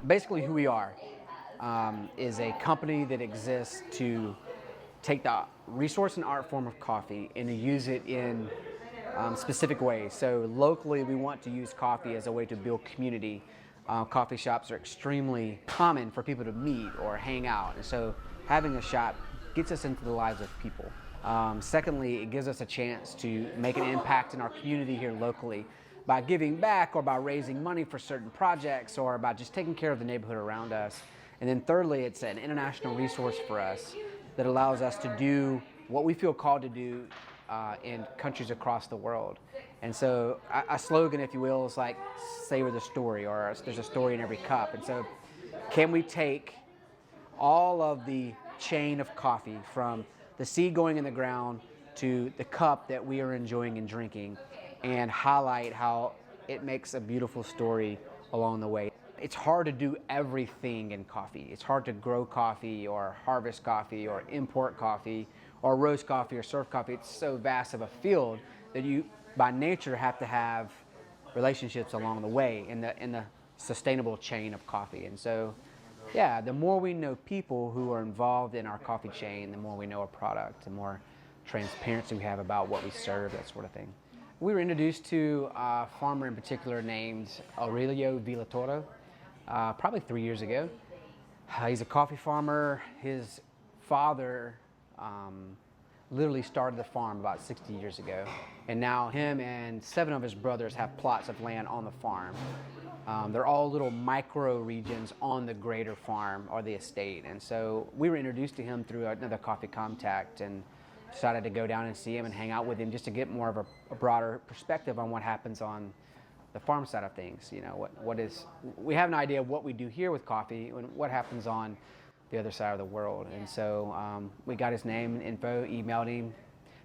Basically, who we are is a company that exists to take the resource and art form of coffee and to use it in specific ways. So locally, we want to use coffee as a way to build community. Coffee shops are extremely common for people to meet or hang out, and so having a shop gets us into the lives of people. Secondly, it gives us a chance to make an impact in our community here locally by giving back or by raising money for certain projects or by just taking care of the neighborhood around us. And then thirdly, it's an international resource for us that allows us to do what we feel called to do in countries across the world. And so a slogan, if you will, is like Savor the Story, or there's a story in every cup. And so can we take all of the chain of coffee from the seed going in the ground to the cup that we are enjoying and drinking and highlight how it makes a beautiful story along the way. It's hard to do everything in coffee. It's hard to grow coffee or harvest coffee or import coffee or roast coffee or serve coffee. It's so vast of a field that you, by nature, have to have relationships along the way in the sustainable chain of coffee. And so, yeah, the more we know people who are involved in our coffee chain, the more we know a product, the more transparency we have about what we serve, that sort of thing. We were introduced to a farmer in particular named Aurelio Villatoro probably 3 years ago. He's a coffee farmer. His father literally started the farm about 60 years ago, and now him and 7 of his brothers have plots of land on the farm. They're all little micro regions on the greater farm or the estate, and so we were introduced to him through another coffee contact and decided to go down and see him and hang out with him just to get more of a broader perspective on what happens on the farm side of things. You know, we have an idea of what we do here with coffee and what happens on the other side of the world. And so we got his name and info, emailed him,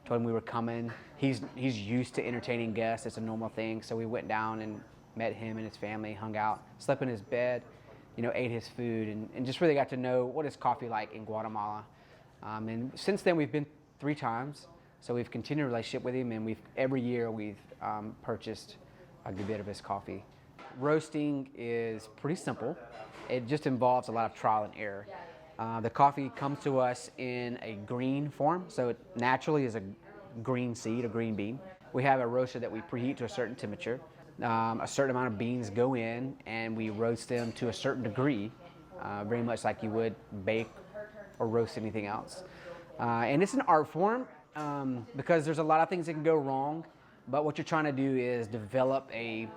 told him we were coming. He's used to entertaining guests. It's a normal thing. So we went down and met him and his family, hung out, slept in his bed, ate his food, and just really got to know what is coffee like in Guatemala. And since then we've been 3 times. So we've continued a relationship with him, and every year we've purchased a good bit of his coffee. Roasting is pretty simple. It just involves a lot of trial and error. The coffee comes to us in a green form, so it naturally is a green seed, a green bean. We have a roaster that we preheat to a certain temperature. A certain amount of beans go in, and we roast them to a certain degree, very much like you would bake or roast anything else. And it's an art form because there's a lot of things that can go wrong, but what you're trying to do is develop a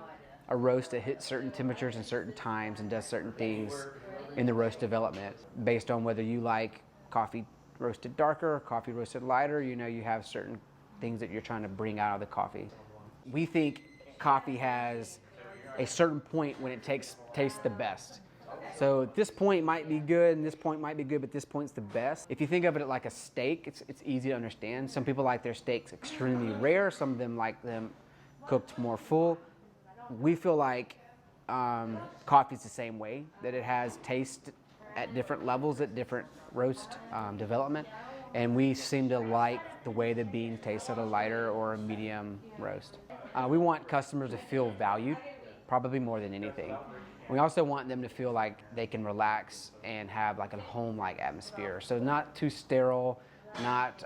roast that hits certain temperatures and certain times and does certain things in the roast development based on whether you like coffee roasted darker or coffee roasted lighter. You have certain things that you're trying to bring out of the coffee. We think coffee has a certain point when it tastes the best. So this point might be good and this point might be good, but this point's the best. If you think of it like a steak, it's easy to understand. Some people like their steaks extremely rare. Some of them like them cooked more full. We feel like coffee's the same way, that it has taste at different levels at different roast development. And we seem to like the way the bean tastes at a lighter or a medium roast. We want customers to feel valued, probably more than anything. We also want them to feel like they can relax and have like a home-like atmosphere. So not too sterile, not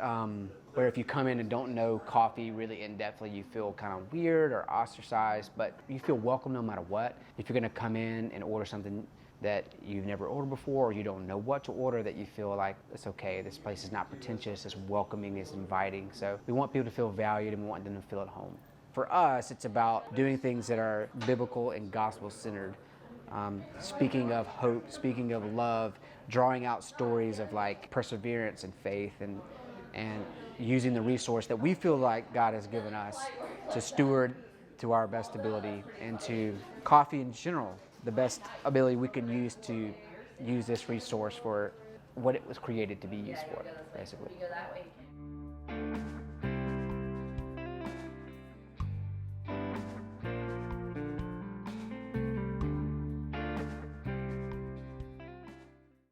where if you come in and don't know coffee really in-depthly, you feel kind of weird or ostracized, but you feel welcome no matter what. If you're gonna come in and order something that you've never ordered before or you don't know what to order, that you feel like it's okay, this place is not pretentious, it's welcoming, it's inviting. So we want people to feel valued and we want them to feel at home. For us, it's about doing things that are biblical and gospel-centered. Speaking of hope, speaking of love, drawing out stories of like perseverance and faith and using the resource that we feel like God has given us to steward to our best ability, and to coffee in general, the best ability we can use to use this resource for what it was created to be used for, basically.